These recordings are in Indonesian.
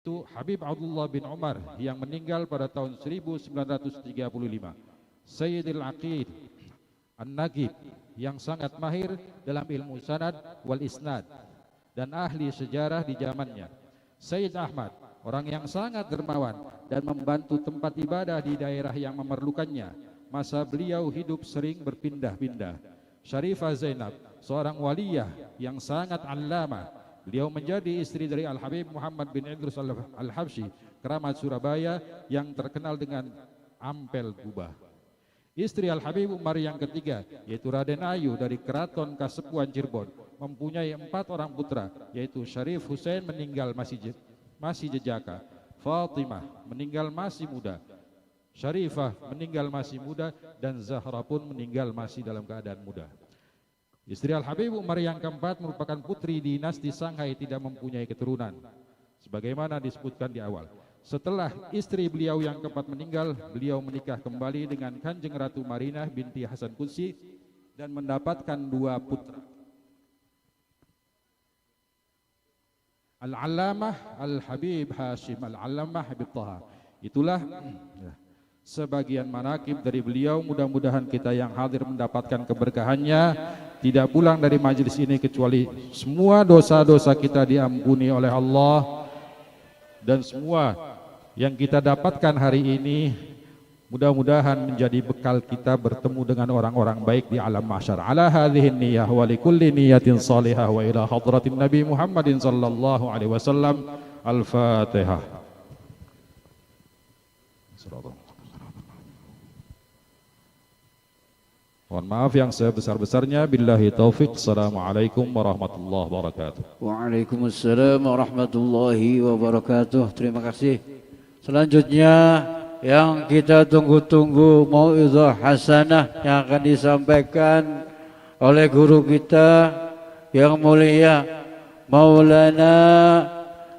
yaitu Habib Abdullah bin Umar yang meninggal pada tahun 1935. Sayyidil Aqid An-Nagib yang sangat mahir dalam ilmu sanad wal isnad dan ahli sejarah di zamannya. Sayyid Ahmad, orang yang sangat dermawan dan membantu tempat ibadah di daerah yang memerlukannya. Masa beliau hidup sering berpindah-pindah. Syarifah Zainab, seorang waliyah yang sangat allamah. Beliau menjadi istri dari Al-Habib Muhammad bin Idrus Al-Habsyi, keramat Surabaya yang terkenal dengan Ampel Gubah. Istri Al-Habib Umar yang ketiga, yaitu Raden Ayu dari Keraton Kasepuan Cirebon, mempunyai 4 orang putra, yaitu Syarif Hussein meninggal masih jejaka, Fatimah meninggal masih muda, Syarifah meninggal masih muda, dan Zahra pun meninggal masih dalam keadaan muda. Istri Al-Habib Umar yang keempat merupakan putri dinasti Shanghai, tidak mempunyai keturunan, sebagaimana disebutkan di awal. Setelah istri beliau yang keempat meninggal, beliau menikah kembali dengan Kanjeng Ratu Marinah binti Hasan Qudsi dan mendapatkan 2 putra. Al-Allamah Al-Habib Hashim Al-Allamah Habib Taha. Itulah sebagian manaqib dari beliau. Mudah-mudahan kita yang hadir mendapatkan keberkahannya, tidak pulang dari majelis ini kecuali semua dosa-dosa kita diampuni oleh Allah, dan semua yang kita dapatkan hari ini mudah-mudahan menjadi bekal kita bertemu dengan orang-orang baik di alam mahsyar. Ala hadhihi niyyah wa likulli niyatin salihah wa ila hadratin Nabi Muhammadin sallallahu alaihi wasallam. Al-Fatihah. Mohon maaf yang sebesar-besarnya. Billahi taufik. Assalamualaikum warahmatullahi wabarakatuh. Waalaikumsalam warahmatullahi wabarakatuh. Terima kasih. Selanjutnya yang kita tunggu-tunggu, mau'izah hasanah yang akan disampaikan oleh guru kita yang mulia Maulana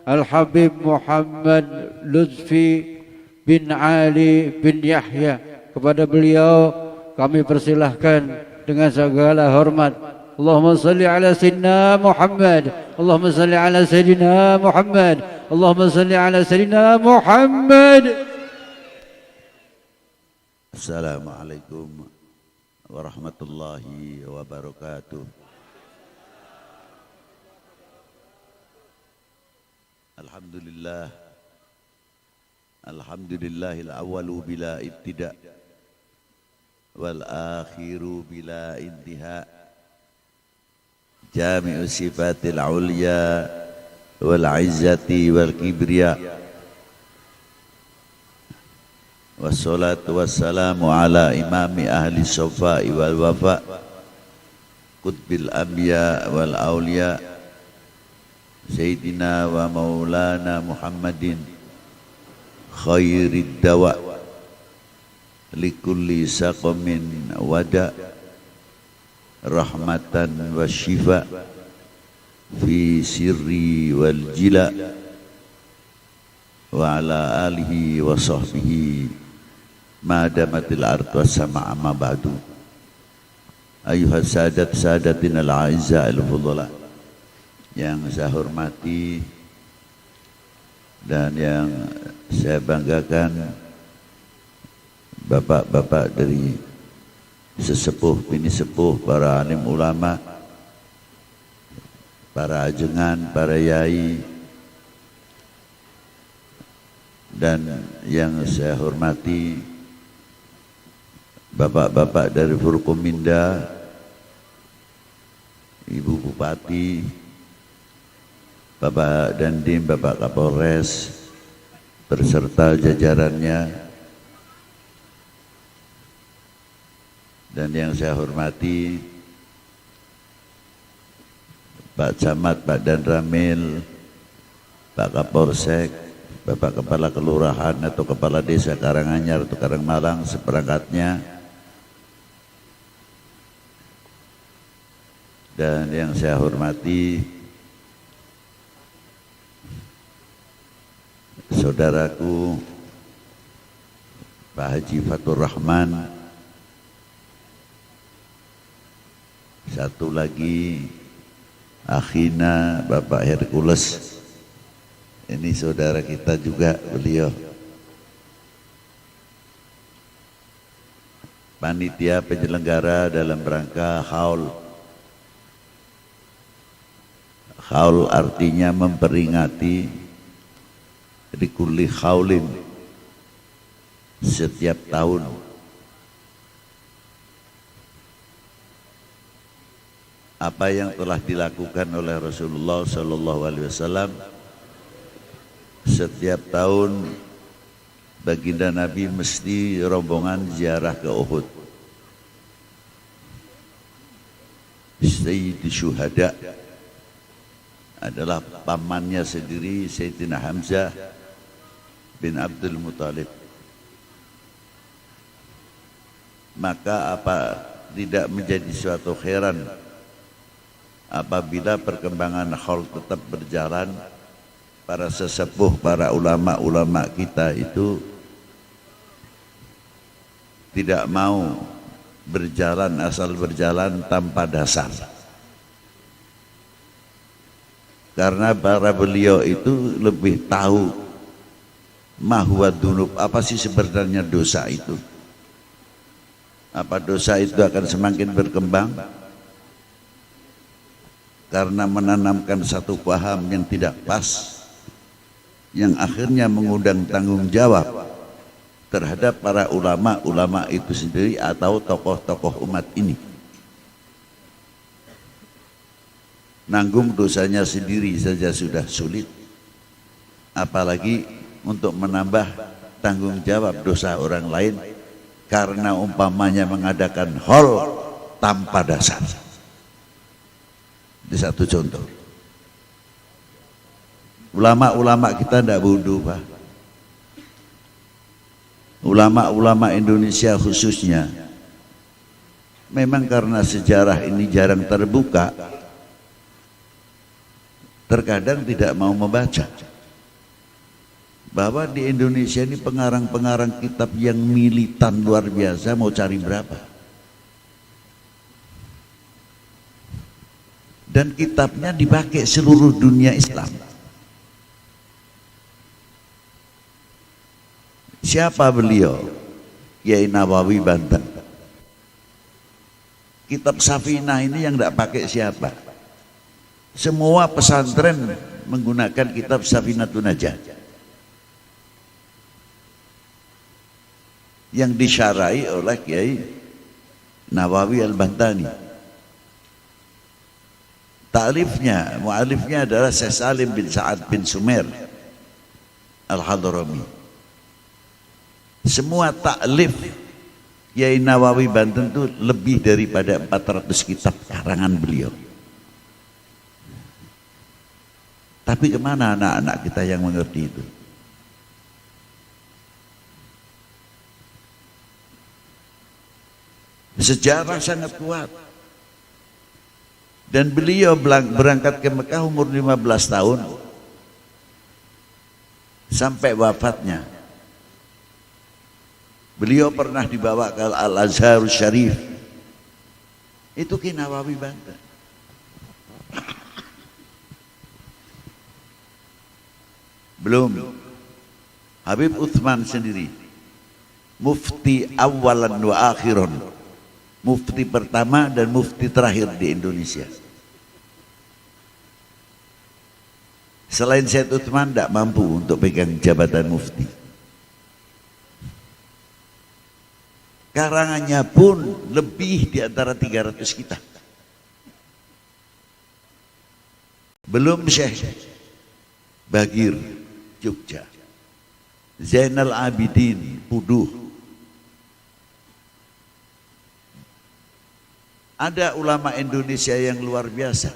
Al-Habib Muhammad Lutfi bin Ali bin Yahya. Kepada beliau kami persilahkan dengan segala hormat. Allahumma salli ala sayyidina Muhammad. Allahumma salli ala sayyidina Muhammad. Allahumma salli ala sayyidina Muhammad. Assalamualaikum warahmatullahi wabarakatuh. Alhamdulillah. Alhamdulillahil awwalu bila ibtida' wal akhiru bila intiha, jami'u sifatil ulya wal izzati wal kibriya, wassalatu wassalamu ala imami ahli sofa'i wal wafa, qutbil anbiya wal awliya, sayyidina wa maulana Muhammadin khairid dawa likulli saqamin wada, rahmatan wa syifa fi sirri wal jila, wa ala alihi wa sahbihi madamatil ardu was-sama' amma ba'du. Ayuhas sadat sadatin al-a'izza al-fudhala, yang saya hormati dan yang saya banggakan, bapak-bapak dari sesepuh, bini sepuh, para alim ulama, para ajengan, para yai, dan yang saya hormati bapak-bapak dari Forkominda, Ibu Bupati, Bapak Dandim, Bapak Kapolres, beserta jajarannya, dan yang saya hormati Pak Camat, Pak Danramil, Pak Kapolsek, Bapak Kepala Kelurahan atau Kepala Desa Karanganyar atau Karangmalang seperangkatnya, dan yang saya hormati saudaraku Pak Haji Fatur Rahman, satu lagi akhina Bapak Hercules Ini saudara kita juga beliau. Panitia penyelenggara dalam rangka haul. Haul artinya memperingati likulli haulin, setiap tahun. Apa yang telah dilakukan oleh Rasulullah SAW, setiap tahun baginda Nabi mesti rombongan ziarah ke Uhud. Sayyidi Syuhada adalah pamannya sendiri, Sayyidina Hamzah bin Abdul Muthalib. Maka apa tidak menjadi suatu heran apabila perkembangan haul tetap berjalan, para sesepuh, para ulama-ulama kita itu tidak mau berjalan asal berjalan tanpa dasar. Karena para beliau itu lebih tahu mahwa dunub, apa sih sebenarnya dosa itu. Apa dosa itu akan semakin berkembang karena menanamkan satu paham yang tidak pas, yang akhirnya mengundang tanggung jawab terhadap para ulama-ulama itu sendiri atau tokoh-tokoh umat ini. Nanggung dosanya sendiri saja sudah sulit, apalagi untuk menambah tanggung jawab dosa orang lain karena umpamanya mengadakan haul tanpa dasar. Ini satu contoh. Ulama-ulama kita tidak bodoh, Pak. Ulama-ulama Indonesia khususnya, memang karena sejarah ini jarang terbuka, terkadang tidak mau membaca. Bahwa di Indonesia ini pengarang-pengarang kitab yang militan luar biasa, mau cari berapa? Dan kitabnya dipakai seluruh dunia Islam. Siapa beliau? Kiai Nawawi Banten. Kitab Safinah ini yang tidak pakai siapa? Semua pesantren menggunakan kitab Safinatun Najah yang disyarai oleh Kiai Nawawi Al-Bantani. Ta'lifnya, mu'alifnya adalah Syekh Salim bin Sa'ad bin Sumer Al-Hadrami. Semua ta'lif Kiai Nawawi Banten itu lebih daripada 400 kitab karangan beliau. Tapi kemana anak-anak kita yang mengerti itu? Sejarah sangat kuat. Dan beliau berangkat ke Mekah umur 15 tahun sampai wafatnya. Beliau pernah dibawa ke Al-Azhar Syarif. Itu Kiai Nawawi Banten. Belum Habib Utsman sendiri, mufti awalan wa akhiran, mufti pertama dan mufti terakhir di Indonesia. Selain Syed Utsman tidak mampu untuk pegang jabatan mufti. Karangannya pun lebih di antara 300 kitab. Belum Syekh Bagir Jogja, Zainal Abidin Puduh. Ada ulama Indonesia yang luar biasa.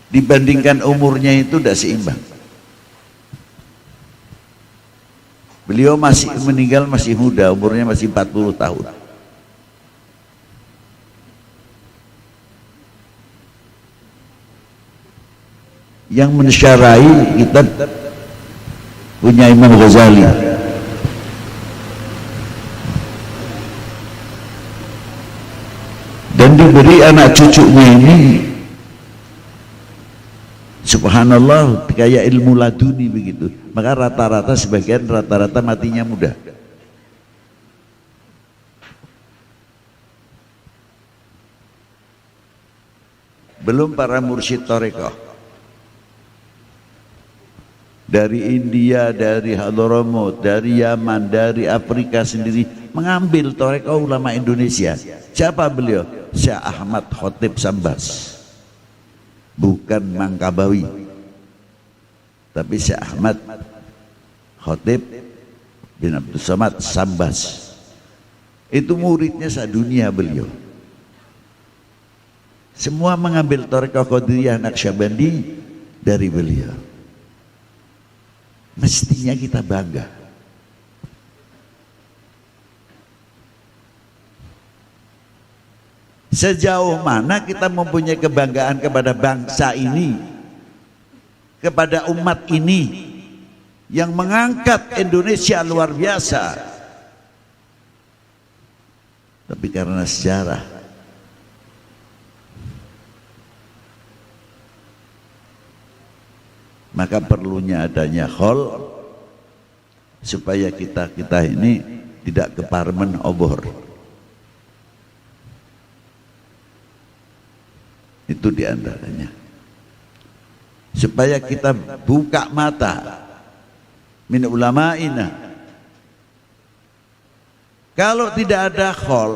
Dibandingkan umurnya itu tidak seimbang. Beliau masih meninggal masih muda, umurnya masih 40 tahun. Yang mensyarai kitab punya Imam Ghazali. Dan diberi anak cucunya ini, subhanallah, subhanallah kayak ilmu laduni begitu. Maka rata-rata sebagian rata-rata matinya muda. Belum para mursyid tarekat dari India, dari Hadramaut, dari Yaman, dari Afrika sendiri mengambil tarekat ulama Indonesia. Siapa beliau? Syekh Ahmad Khotib Sambas, bukan Mangkabawi, tapi Syekh Ahmad Khotib bin Abdul Samad Sambas. Itu muridnya sadunia beliau. Semua mengambil tarekat Qadiriyah Naqsyabandi dari beliau. Mestinya kita bangga. Sejauh mana kita mempunyai kebanggaan kepada bangsa ini, kepada umat ini yang mengangkat Indonesia luar biasa. Tapi karena sejarah, maka perlunya adanya khol supaya kita ini tidak keparmen obor. Itu diantaranya. Supaya kita buka mata min ulama'ina. Kalau tidak ada khol,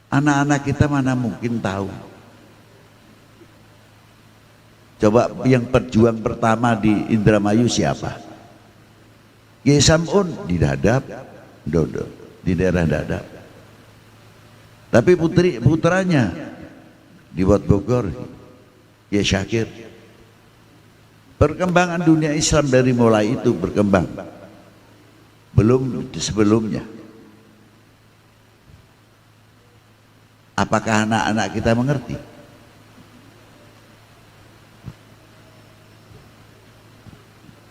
anak-anak kita mana mungkin tahu. Coba yang perjuang pertama di Indramayu siapa? Kiai Sam'un di Dadap, Dodo, di daerah Dadap. Tapi putranya di Wat Bogor, Kiai Syakir. Perkembangan dunia Islam dari mulai itu berkembang. Belum sebelumnya. Apakah anak-anak kita mengerti?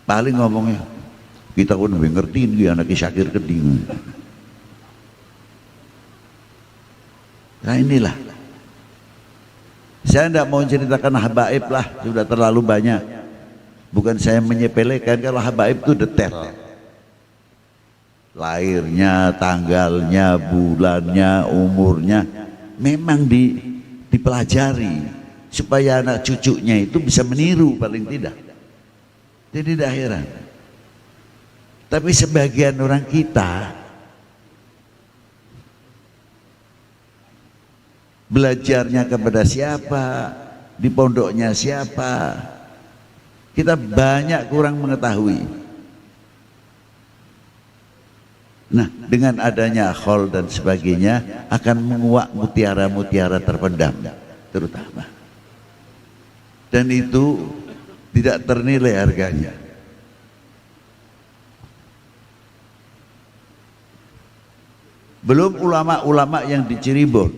Paling ngomongnya kita pun lebih ngertiin dia anak Syakir keding. Nah inilah, saya tidak mau ceritakan habaib lah, sudah terlalu banyak. Bukan saya menyepelekan, kalau habaib itu detail, lahirnya, tanggalnya, bulannya, umurnya, memang dipelajari supaya anak cucunya itu bisa meniru paling tidak. Jadi tidak heran. Tapi sebagian orang kita belajarnya kepada siapa, di pondoknya siapa, kita banyak kurang mengetahui. Nah, dengan adanya khol dan sebagainya akan menguak mutiara-mutiara terpendam terutama. Dan itu tidak ternilai harganya. Belum ulama-ulama yang di Cirebon.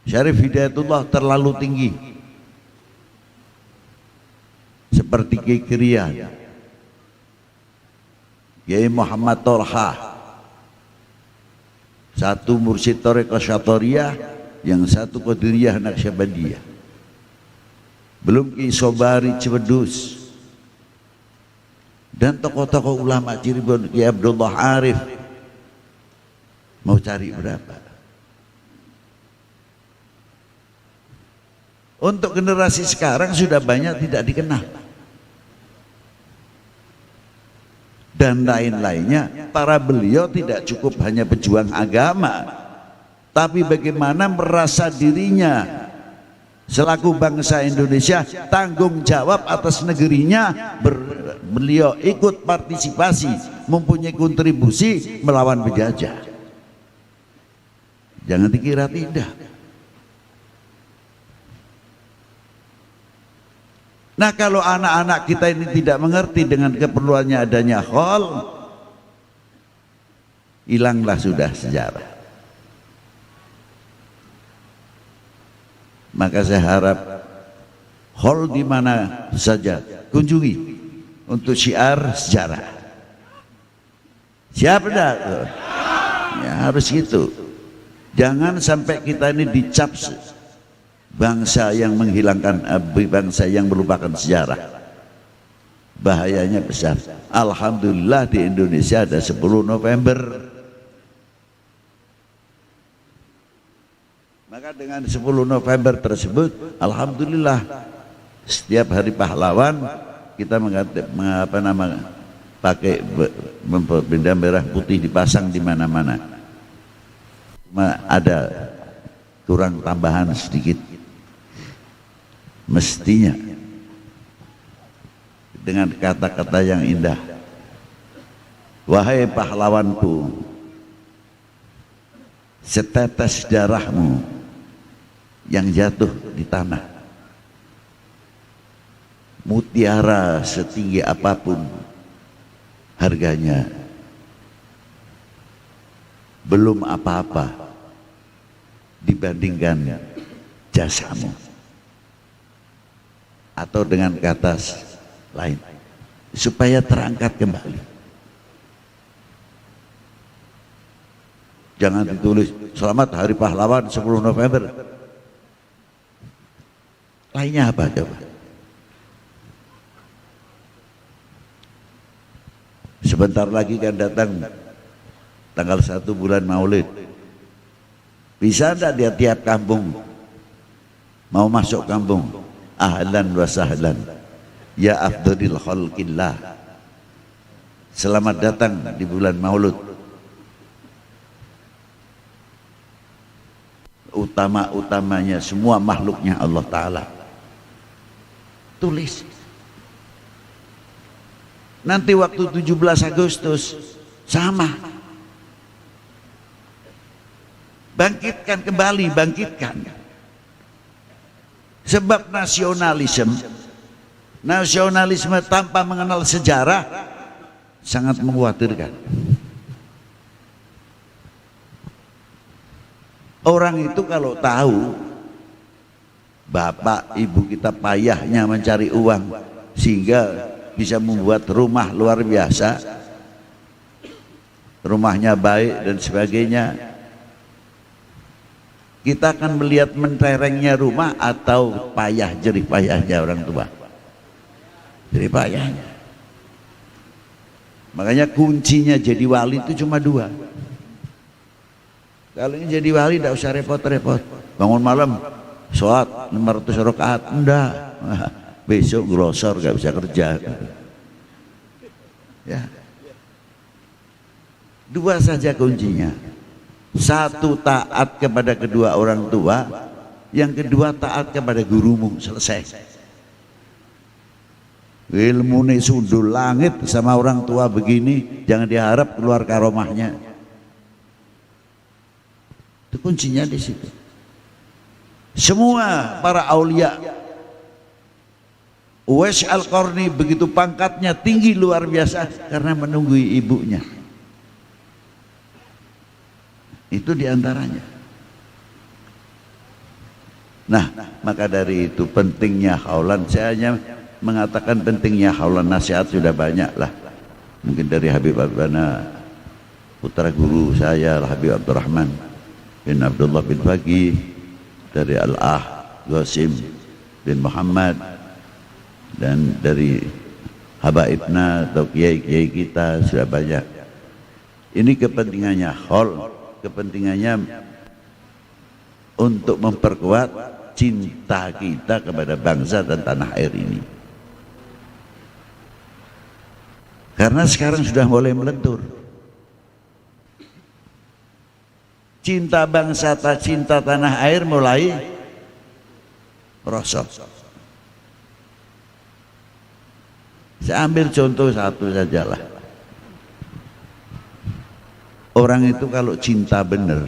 Syarif Hidayatullah terlalu tinggi. Seperti Kiai Kirian, Kiai Muhammad Torha. Satu mursyid Thariqah Syatoriyah, yang satu Qadiriyah Naqsyabandiyah. Belum Ki Sobari Cibedus dan tokoh-tokoh ulama Cirebon, Ki Abdullah Arif. Mau cari berapa? Untuk generasi sekarang sudah banyak tidak dikenal. Dan lain-lainnya, para beliau tidak cukup hanya pejuang agama, tapi bagaimana merasa dirinya selaku bangsa Indonesia tanggung jawab atas negerinya. Beliau ikut partisipasi, mempunyai kontribusi melawan penjajah. Jangan dikira tidak. Nah, kalau anak-anak kita ini tidak mengerti dengan keperluannya adanya khol, hilanglah sudah sejarah. Maka saya harap hall di mana saja kunjungi untuk syiar sejarah. Siap enggak? Ya harus gitu. Jangan sampai kita ini dicap bangsa yang menghilangkan, bangsa yang melupakan sejarah, bahayanya besar. Alhamdulillah di Indonesia ada 10 November. Maka dengan 10 November tersebut, alhamdulillah setiap hari pahlawan kita pakai bendera merah putih dipasang di mana-mana. Cuma ada kurang tambahan sedikit. Mestinya dengan kata-kata yang indah, wahai pahlawanku, setetes darahmu yang jatuh di tanah, mutiara setinggi apapun harganya belum apa-apa dibandingkan jasamu. Atau dengan kata lain, supaya terangkat kembali. Jangan ditulis selamat hari pahlawan 10 November. Lainnya apa coba? Sebentar lagi kan datang tanggal 1 bulan Maulid. Bisa enggak dia tiap kampung mau masuk kampung, ahlan wa sahlan ya afdhalil khalqillah, selamat datang di bulan Maulud, utama-utamanya semua makhluknya Allah Ta'ala. Tulis. Nanti waktu 17 Agustus sama. Bangkitkan kembali, bangkitkan. Sebab nasionalisme tanpa mengenal sejarah sangat mengkhawatirkan. Orang itu kalau tahu bapak ibu kita payahnya mencari uang sehingga bisa membuat rumah luar biasa, rumahnya baik dan sebagainya, kita akan melihat menterengnya rumah atau payah jerih payahnya orang tua. Jerih payahnya. Makanya kuncinya jadi wali itu cuma 2. Kalau ini jadi wali tidak usah repot-repot. Bangun malam sholat 500 rakaat, enggak. Besok grosor gak bisa kerja. Ya. 2 saja kuncinya. 1 taat kepada kedua orang tua, yang kedua taat kepada gurumu, selesai. Ilmu ini sundul langit sama orang tua begini, jangan diharap keluar karomahnya. Itu kuncinya di situ. Semua para aulia, Uwais Al-Qarni begitu pangkatnya tinggi luar biasa karena menunggu ibunya. Itu diantaranya. Nah, maka dari itu pentingnya haulan. Saya hanya mengatakan pentingnya haulan, nasihat sudah banyak lah. Mungkin dari Habib Abana, putra guru saya Habib Abdurrahman bin Abdullah bin Faqih, dari Al-Ah Qasim bin Muhammad, dan dari habaibna atau kiai-kiai kita sudah banyak. Ini kepentingannya haul, kepentingannya untuk memperkuat cinta kita kepada bangsa dan tanah air ini. Karena sekarang sudah mulai melentur. Cinta bangsa, cinta tanah air mulai merosot. Saya ambil contoh satu sajalah. Orang itu kalau cinta benar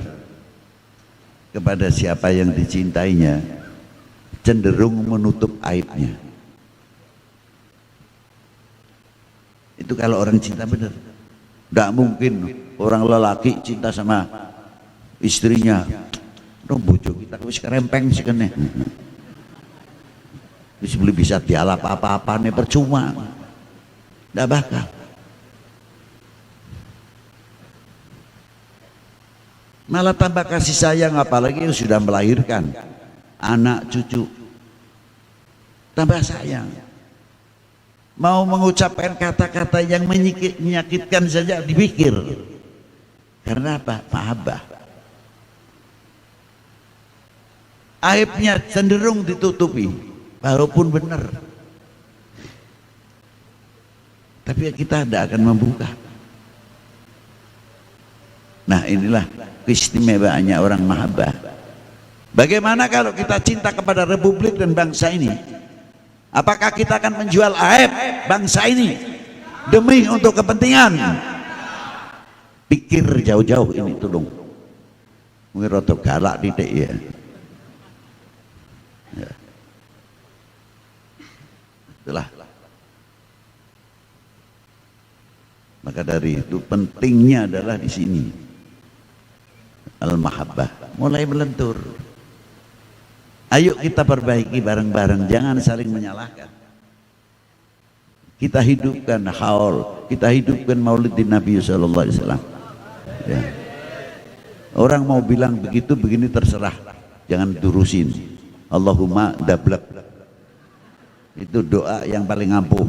kepada siapa yang dicintainya, cenderung menutup aibnya. Itu kalau orang cinta benar. Tidak mungkin orang lelaki cinta sama istrinya, dong bojo kita wis kerempeng sih kene. Wis beli bisa dialap apa-apa nih percuma. Tidak bakal. Malah tambah kasih sayang, apalagi yang sudah melahirkan. anak cucu, tambah sayang. Mau mengucapkan kata-kata yang menyakitkan saja dipikir. Karena apa? Mahabbah. Aibnya cenderung ditutupi, walaupun benar. Tapi kita tidak akan membuka. Nah, inilah keistimewaannya orang mahabbah. Bagaimana kalau kita cinta kepada republik dan bangsa ini? Apakah kita akan menjual aib bangsa ini demi untuk kepentingan? Pikir jauh-jauh ini tolong. Mungkin rada galak titik ya. Ya. Itulah. Maka dari itu pentingnya adalah di sini al-mahabbah mulai melentur. Ayo kita perbaiki bareng-bareng, jangan saling menyalahkan. Kita hidupkan haul, kita hidupkan maulidin Nabi sallallahu alaihi wasallam. Ya. Orang mau bilang begitu begini terserah, jangan durusin. Allahumma dablak. Itu doa yang paling ampuh.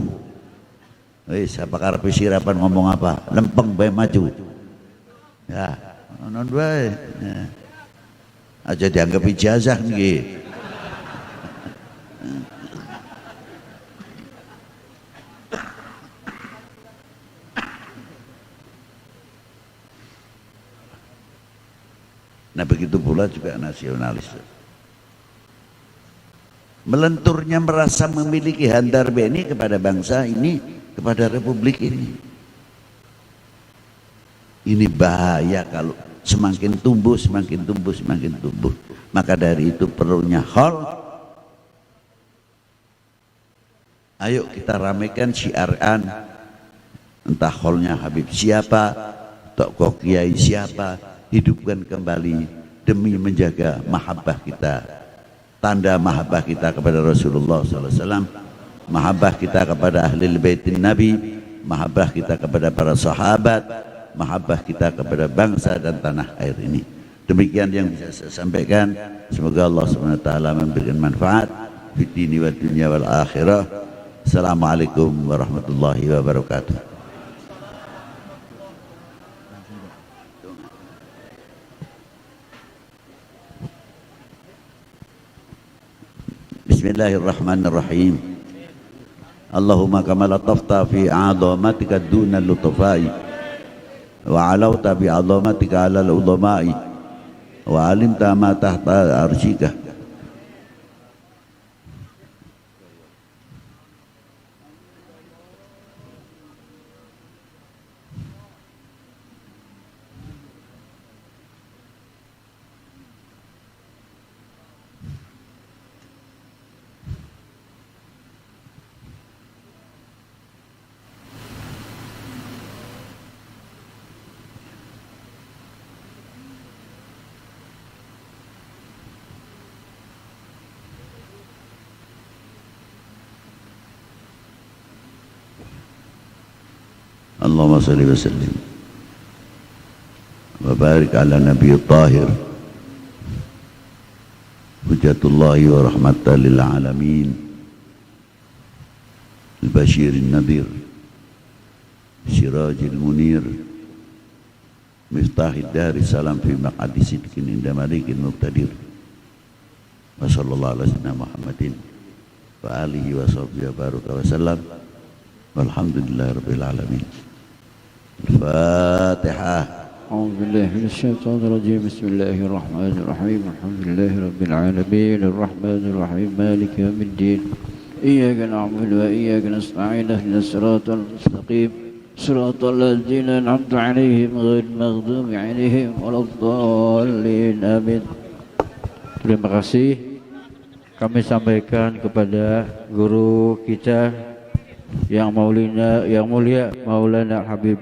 Wis apa karepe sirapan ngomong apa? Lempeng bae maju. Ya, non bae. Ya. Aja dianggap ijazah nggih. Nah begitu pula juga nasionalis. Melenturnya merasa memiliki handar beni kepada bangsa ini, kepada republik ini. Ini bahaya kalau semakin tumbuh, semakin tumbuh, semakin tumbuh. Maka dari itu perlunya hall. Ayo kita ramaikan syiaran, entah hallnya Habib siapa, tokoh kiai siapa, hidupkan kembali demi menjaga mahabbah kita, tanda mahabbah kita kepada Rasulullah SAW, mahabbah kita kepada ahli baitin Nabi, mahabbah kita kepada para sahabat, mahabbah kita kepada bangsa dan tanah air ini. Demikian yang bisa saya sampaikan. Semoga Allah SWT memberikan manfaat di dini wa dunia wal akhirah. Assalamualaikum warahmatullahi wabarakatuh. Bismillahirrahmanirrahim. Allahumma kama latafta fi a'zamatika duna lutafai wa alauta bi 'azamatika 'ala al-udama'i wa 'alimta ma tahta arshika. Allahumma salli wa sallim wa barik ala nabiy tahir hujjatullahi wa rahmatan lil alamin al-bashirin nadir sirajil munir miftahid dari salam fi maq'adi sidqin inda malikin muqtadir wa sallallahu ala sayyidina Muhammadin wa alihi wa sahbihi wa baraka wa sallam walhamdulillahi rabbil alamin. الفاتحة. أعوذ بالله من الشيطان الرجيم. بسم الله الرحمن الرحيم. الحمد لله رب العالمين الرحمن الرحيم مالك يوم الدين إياك نعبد وإياك نستعين اهدنا الصراط المستقيم صراط الذين أنعمت عليهم غير المغضوب عليهم ولا الضالين آمين. Terima kasih kami sampaikan kepada guru kita yang mulia Maulana Habib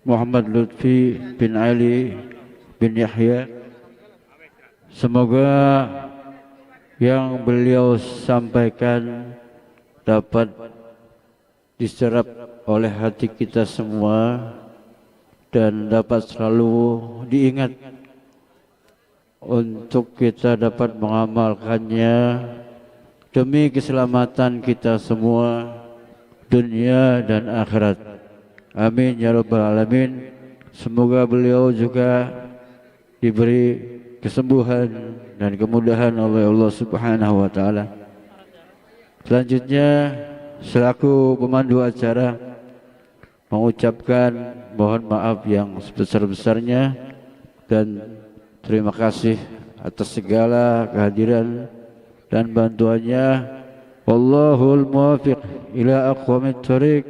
Muhammad Lutfi bin Ali bin Yahya. Semoga yang beliau sampaikan dapat diserap oleh hati kita semua dan dapat selalu diingat untuk kita dapat mengamalkannya demi keselamatan kita semua dunia dan akhirat. Amin ya rabbal alamin. Semoga beliau juga diberi kesembuhan dan kemudahan oleh Allah Subhanahu wa taala. Selanjutnya selaku pemandu acara mengucapkan mohon maaf yang sebesar-besarnya dan terima kasih atas segala kehadiran dan bantuannya. Wallahul muwaffiq ila aqwamit thoriq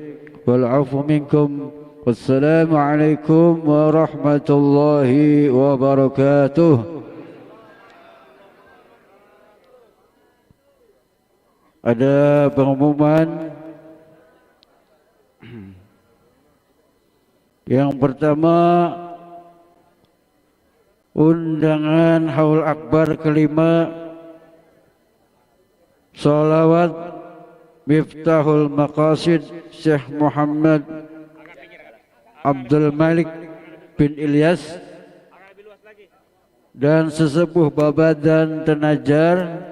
wal 'afu minkum. Wassalamu alaikum warahmatullahi wabarakatuh. Ada pengumuman. Yang pertama, undangan haul akbar kelima Sholawat Miftahul Maqasid Syekh Muhammad Abdul Malik bin Ilyas dan sesepuh Babadan Tenajar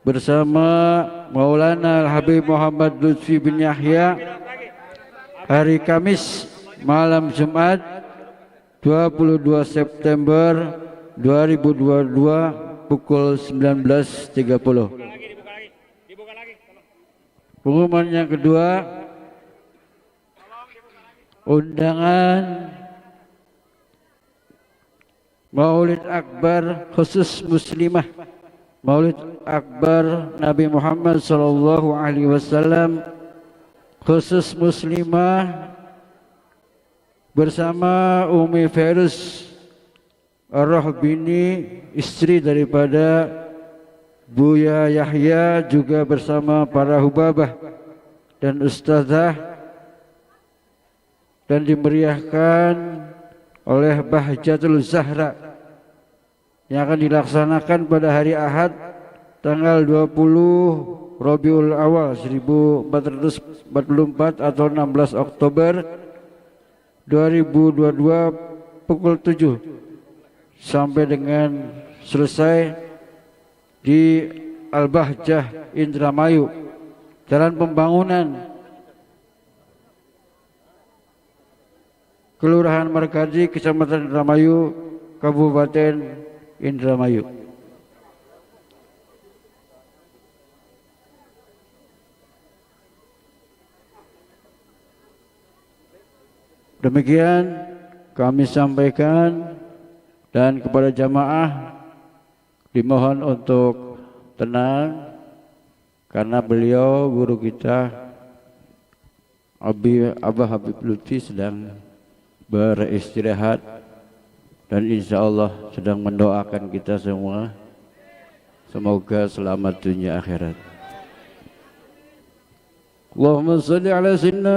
bersama Maulana Al-Habib Muhammad Lutfi bin Yahya hari Kamis malam Jumat 22 September 2022 pukul 19.30. Pengumuman yang kedua, undangan Maulid Akbar khusus muslimah, Maulid Akbar Nabi Muhammad sallallahu alaihi wasallam khusus muslimah bersama Umi Ferus Ar-Rahbini, istri daripada Buya Yahya, juga bersama para hubabah dan ustazah, dan dimeriahkan oleh Bahjatul Zahra yang akan dilaksanakan pada hari Ahad tanggal 20 Rabiul Awal 1444 atau 16 Oktober 2022 pukul 7 sampai dengan selesai di Al-Bahjah Indramayu, Jalan Pembangunan, Kelurahan Markadi, Kecamatan Indramayu, Kabupaten Indramayu. Demikian kami sampaikan, dan kepada jamaah dimohon untuk tenang karena beliau guru kita Abah Habib Lutfi sedang beristirahat dan insya Allah sedang mendoakan kita semua semoga selamat dunia akhirat. Allahumma salli ala sayyidina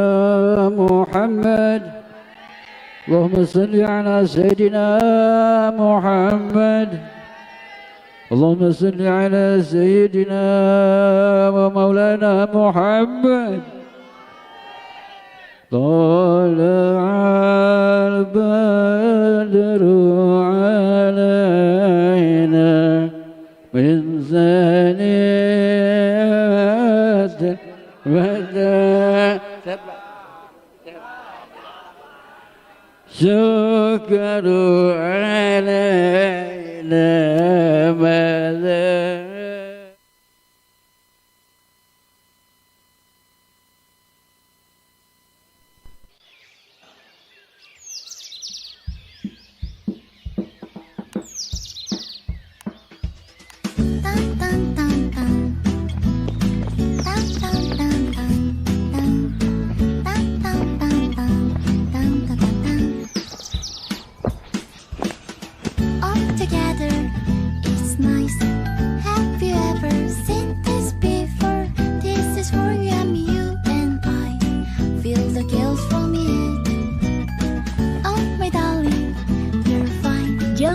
Muhammad, Allahumma salli ala sayyidina Muhammad, Allahumma salli ala sayyidina wa maulana Muhammad. Tala'al badru alayna min zaniyatin wada syukru alayna madha.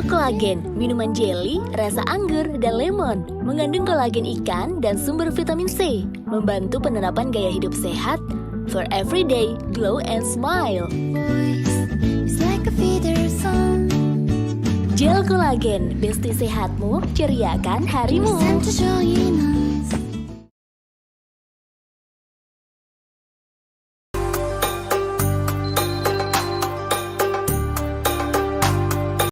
Kolagen, minuman jelly, rasa anggur, dan lemon. Mengandung kolagen ikan dan sumber vitamin C. Membantu penerapan gaya hidup sehat for everyday glow and smile. Gel kolagen, besti sehatmu, ceriakan harimu.